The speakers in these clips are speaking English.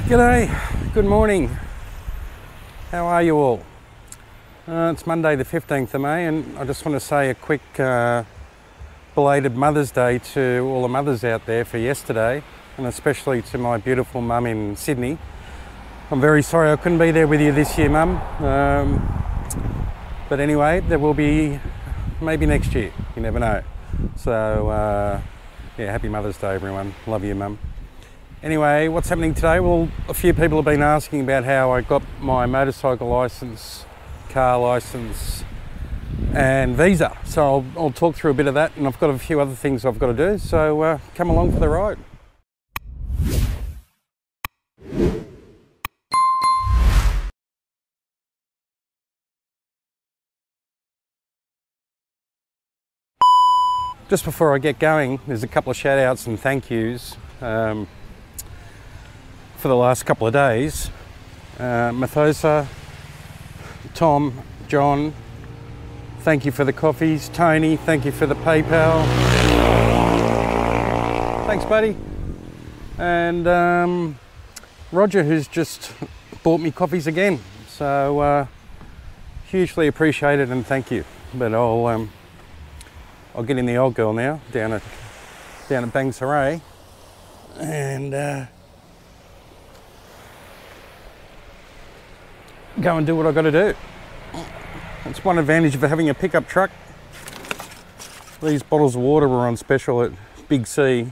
G'day, good morning. How are you all? It's Monday the 15th of May and I just want to say a quick belated Mother's Day to all the mothers out there for yesterday, and especially to my beautiful mum in Sydney. I'm very sorry I couldn't be there with you this year, Mum. But anyway, there will be maybe next year, you never know. So yeah, happy Mother's Day everyone, love you Mum. Anyway, what's happening today? Well, a few people have been asking about how I got my motorcycle licence, car licence and visa. So I'll talk through a bit of that, and I've got a few other things I've got to do, so come along for the ride. Just before I get going, there's a couple of shout outs and thank yous for the last couple of days. Mathosa, Tom, John, thank you for the coffees. Tony, thank you for the PayPal. Thanks buddy. And Roger, who's just bought me coffees again. So hugely appreciated and thank you. But I'll get in the old girl now, down at Bangsaray, and go and do what I've got to do. That's one advantage of having a pickup truck. These bottles of water were on special at Big C.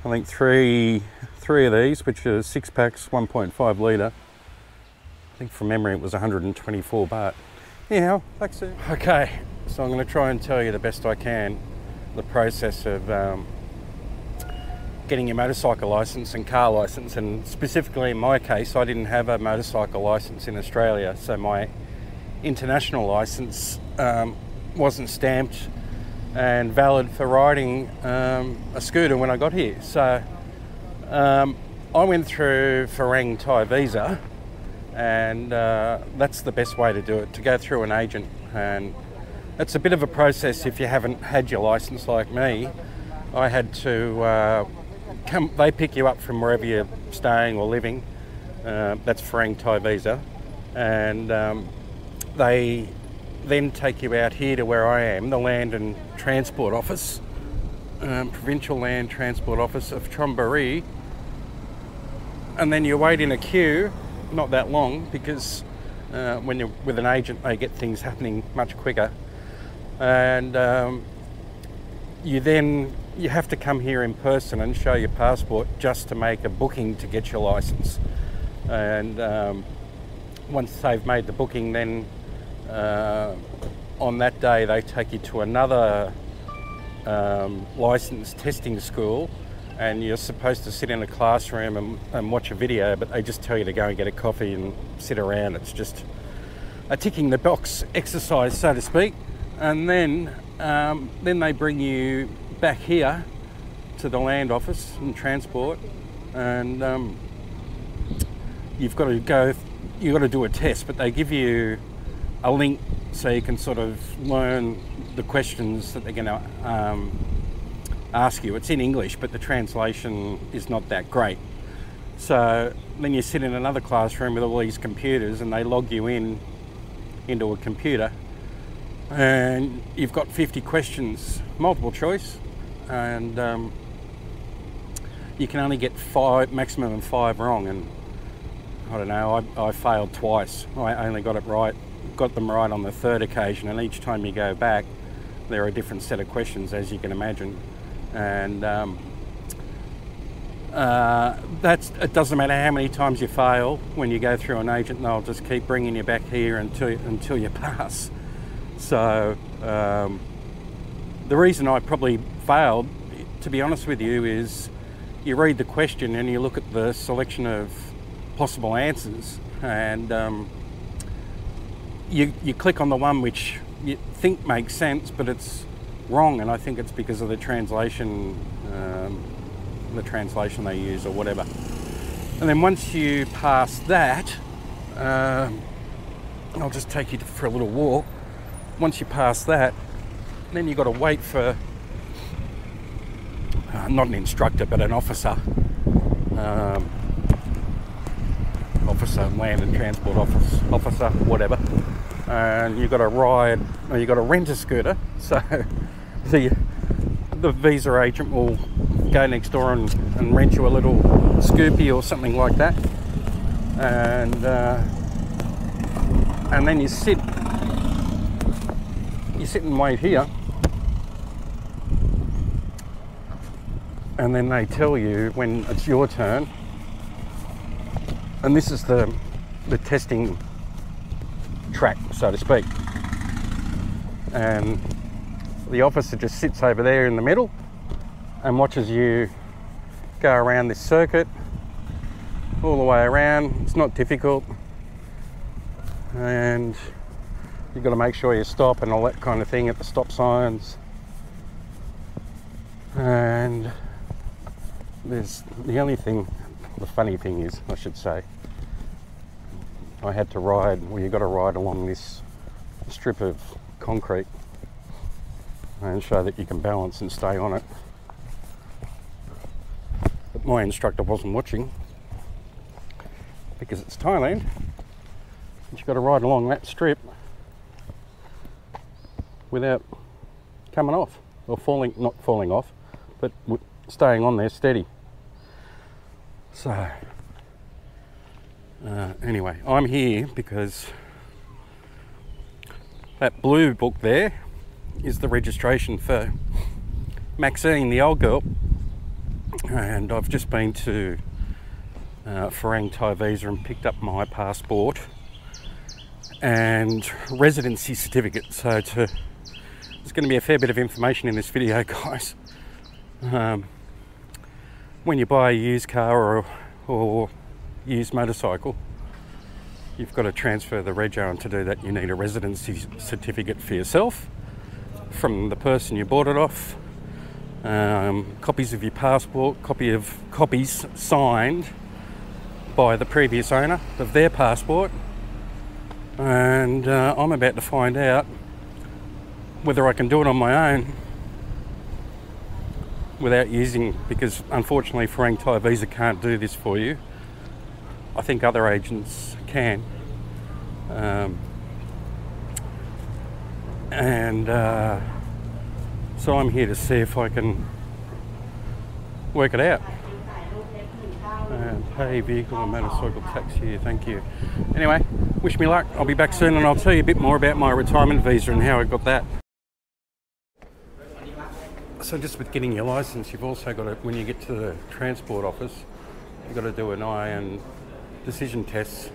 I think three of these, which are 6 packs, 1.5 litre. I think from memory it was 124 baht. Anyhow, back soon. Okay, so I'm going to try and tell you the best I can the process of getting your motorcycle licence and car licence, and specifically in my case I didn't have a motorcycle licence in Australia, so my international licence wasn't stamped and valid for riding a scooter when I got here. So I went through Farang Thai visa, and that's the best way to do it, to go through an agent, and it's a bit of a process if you haven't had your licence like me. I had to they pick you up from wherever you're staying or living. That's Farang Thai visa, and they then take you out here to where I am, the Land and Transport Office, Provincial Land Transport Office of Chonburi, and then you wait in a queue, not that long, because when you're with an agent they get things happening much quicker, and you have to come here in person and show your passport just to make a booking to get your licence. And once they've made the booking, then on that day they take you to another licence testing school, and you're supposed to sit in a classroom and watch a video, but they just tell you to go and get a coffee and sit around. It's just a ticking the box exercise, so to speak. And then they bring you back here to the land office and transport, and you've got to do a test, but they give you a link so you can sort of learn the questions that they're going to ask you. It's in English, but the translation is not that great. So then you sit in another classroom with all these computers, and they log you into a computer, and you've got 50 questions, multiple choice, and you can only get maximum of 5 wrong, and I don't know, I failed twice. I only got them right on the third occasion, and each time you go back there are a different set of questions, as you can imagine. And it doesn't matter how many times you fail when you go through an agent, they'll just keep bringing you back here until you pass. So the reason I probably failed, to be honest with you, is you read the question and you look at the selection of possible answers, and you click on the one which you think makes sense, but it's wrong, and I think it's because of the translation they use or whatever. And then once you pass that, I'll just take you for a little walk. Once you pass that, then you've got to wait for not an instructor but an officer officer, land and transport officer, whatever, and you've got to ride, or you've got to rent a scooter. So the visa agent will go next door and rent you a little scoopy or something like that, and then you sit and wait here, and then they tell you when it's your turn. And this is the testing track, so to speak, and the officer just sits over there in the middle and watches you go around this circuit all the way around. It's not difficult, and you've got to make sure you stop and all that kind of thing at the stop signs. And there's the funny thing is, I should say, I had to ride, well, you've got to ride along this strip of concrete and show that you can balance and stay on it. But my instructor wasn't watching, because it's Thailand, and you've got to ride along that strip without coming off, or not falling off, but staying on there steady. So anyway, I'm here because that blue book there is the registration for Maxine, the old girl, and I've just been to Pharang Thai Visa and picked up my passport and residency certificate. So there's going to be a fair bit of information in this video, guys. When you buy a used car or used motorcycle, you've got to transfer the rego, and to do that you need a residency certificate for yourself from the person you bought it off, copies of your passport, copies signed by the previous owner of their passport, and I'm about to find out whether I can do it on my own without using, because unfortunately Pharang Thai Visa can't do this for you. I think other agents can, so I'm here to see if I can work it out. Pay vehicle and motorcycle tax here, thank you. Anyway, wish me luck. I'll be back soon and I'll tell you a bit more about my retirement visa and how I got that. So just with getting your license, you've also got to, when you get to the transport office, you've got to do an eye and decision test,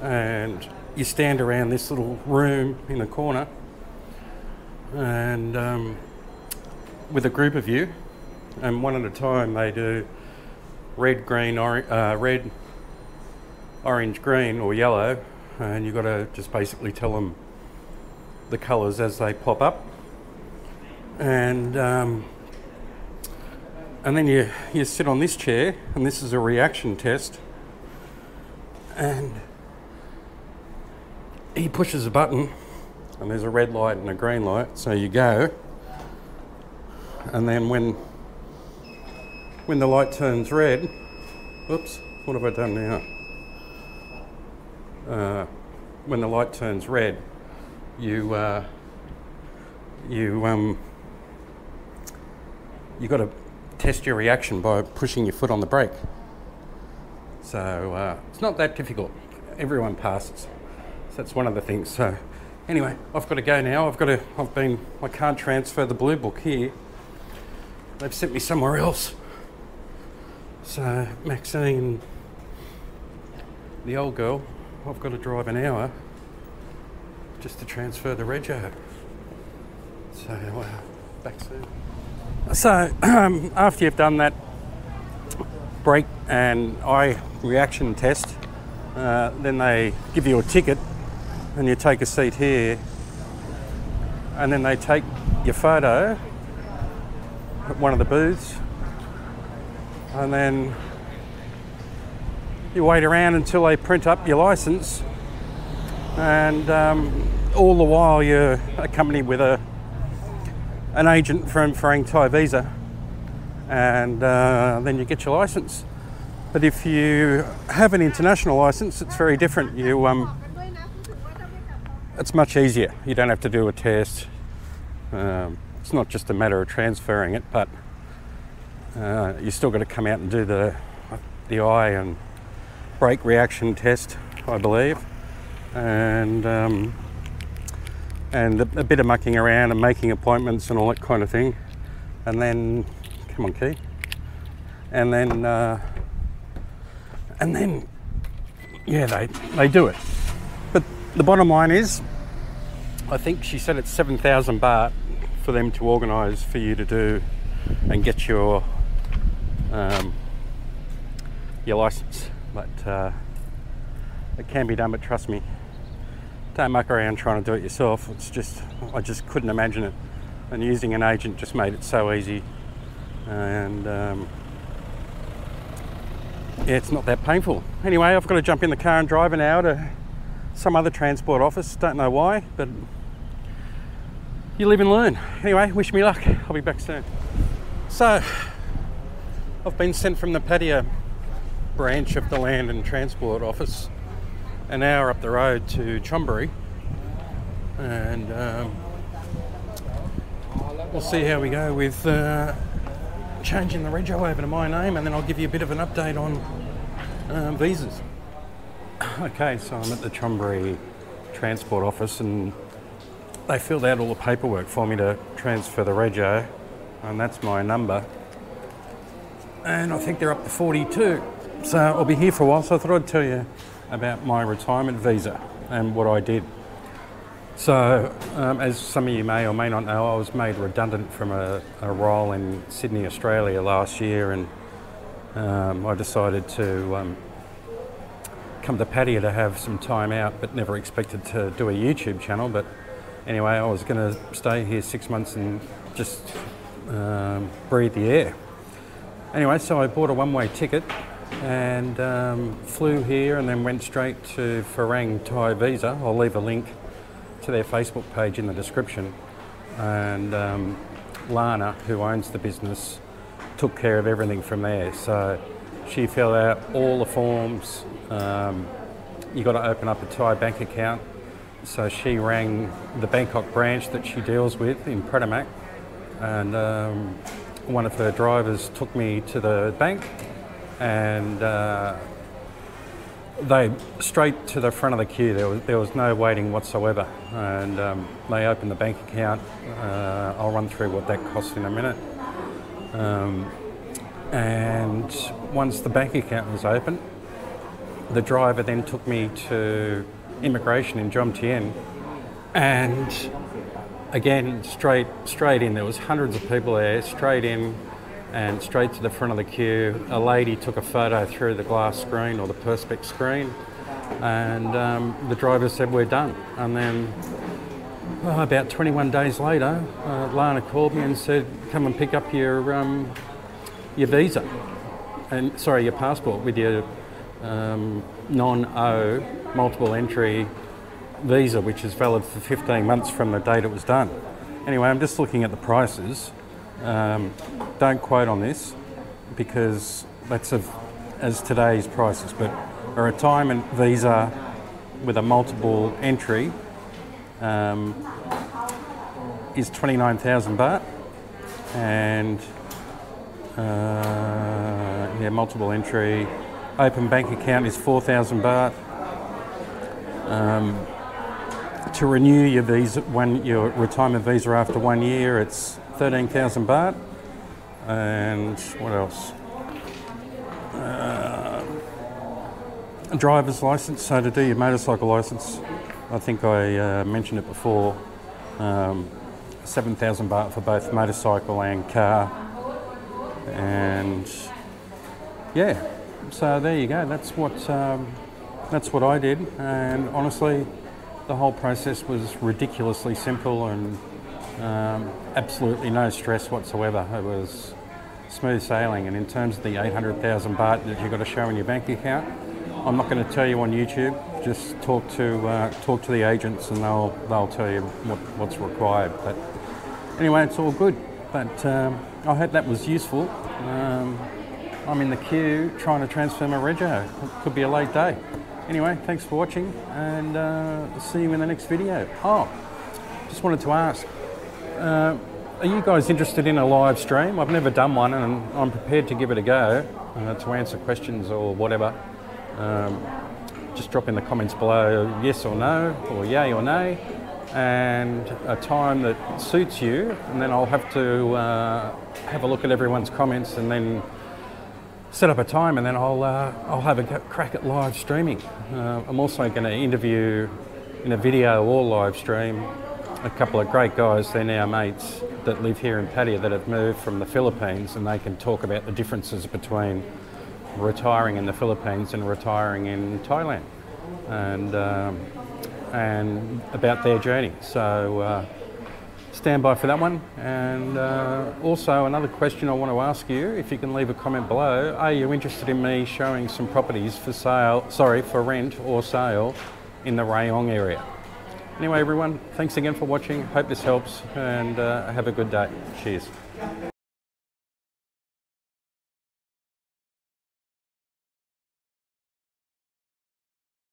and you stand around this little room in the corner, and with a group of you, and one at a time they do red, green, red, orange, green, or yellow, and you've got to just basically tell them the colours as they pop up. And then you sit on this chair, and this is a reaction test, and he pushes a button and there's a red light and a green light, so you go, and then when the light turns red, oops, what have I done now? When the light turns red, you got to test your reaction by pushing your foot on the brake. So it's not that difficult. Everyone passes. So that's one of the things. So anyway, I've got to go now. I can't transfer the blue book here. They've sent me somewhere else. So Maxine, the old girl, I've got to drive an hour just to transfer the rego. So back soon. So after you've done that brake and eye reaction test, then they give you a ticket and you take a seat here, and then they take your photo at one of the booths, and then you wait around until they print up your license, and all the while you're accompanied with an agent from Pharang Thai Visa, and then you get your license. But if you have an international license, it's very different. It's much easier. You don't have to do a test. It's not just a matter of transferring it, but you still got to come out and do the eye and brake reaction test, I believe, and a bit of mucking around and making appointments and all that kind of thing. And then, come on, Key. And then, yeah, they do it. But the bottom line is, I think she said it's 7,000 baht for them to organise for you to do and get your licence. But it can be done, but trust me, don't muck around trying to do it yourself. It's just, I just couldn't imagine it. And using an agent just made it so easy. And yeah, it's not that painful. Anyway, I've got to jump in the car and drive an hour to some other transport office. Don't know why, but you live and learn. Anyway, wish me luck. I'll be back soon. So, I've been sent from the Pattaya branch of the Land and Transport Office an hour up the road to Chonburi, and we'll see how we go with changing the rego over to my name, and then I'll give you a bit of an update on visas. Okay, so I'm at the Chonburi Transport Office, and they filled out all the paperwork for me to transfer the rego, and that's my number. And I think they're up to 42. So I'll be here for a while, so I thought I'd tell you about my retirement visa and what I did. So, as some of you may or may not know, I was made redundant from a role in Sydney, Australia last year, and I decided to come to Pattaya to have some time out, but never expected to do a YouTube channel. But anyway, I was going to stay here 6 months and just breathe the air. Anyway, so I bought a one-way ticket and flew here and then went straight to Farang Thai Visa. I'll leave a link to their Facebook page in the description. And Lana, who owns the business, took care of everything from there. So she filled out all the forms. You got to open up a Thai bank account. So she rang the Bangkok branch that she deals with in Pattaya, and one of her drivers took me to the bank, and they straight to the front of the queue. There was no waiting whatsoever, and they opened the bank account. I'll run through what that cost in a minute. And once the bank account was open, the driver then took me to immigration in Jomtien, and again straight in. There was hundreds of people there, straight in and straight to the front of the queue. A lady took a photo through the glass screen or the perspex screen, and the driver said, "We're done." And then about 21 days later, Lana called me and said, "Come and pick up your visa, and sorry, your passport with your non-O multiple entry visa, which is valid for 15 months from the date it was done." Anyway, I'm just looking at the prices. Don't quote on this because that's as today's prices, but a retirement visa with a multiple entry is 29,000 baht, and yeah, multiple entry. Open bank account is 4,000 baht. To renew your visa, your retirement visa after 1 year, it's 13,000 baht. And what else? A driver's license. So to do your motorcycle license, I think I mentioned it before. 7,000 baht for both motorcycle and car. And yeah. So there you go. That's what I did, and honestly, the whole process was ridiculously simple and absolutely no stress whatsoever. It was smooth sailing. And in terms of the 800,000 baht that you've got to show in your bank account, I'm not going to tell you on YouTube. Just talk to the agents, and they'll tell you what's required. But anyway, it's all good. But I hope that was useful. I'm in the queue trying to transfer my rego. Could be a late day. Anyway, thanks for watching, and see you in the next video. Oh, just wanted to ask, are you guys interested in a live stream? I've never done one, and I'm prepared to give it a go to answer questions or whatever. Just drop in the comments below yes or no, or yay or nay, and a time that suits you, and then I'll have to have a look at everyone's comments and then set up a time, and then I'll have a crack at live streaming. I'm also going to interview in a video or live stream a couple of great guys. They're now mates that live here in Pattaya that have moved from the Philippines, and they can talk about the differences between retiring in the Philippines and retiring in Thailand, and about their journey. So stand by for that one. And also another question I want to ask you, if you can leave a comment below, are you interested in me showing some properties for sale, for rent or sale in the Rayong area? Anyway everyone, thanks again for watching, hope this helps, and have a good day. Cheers.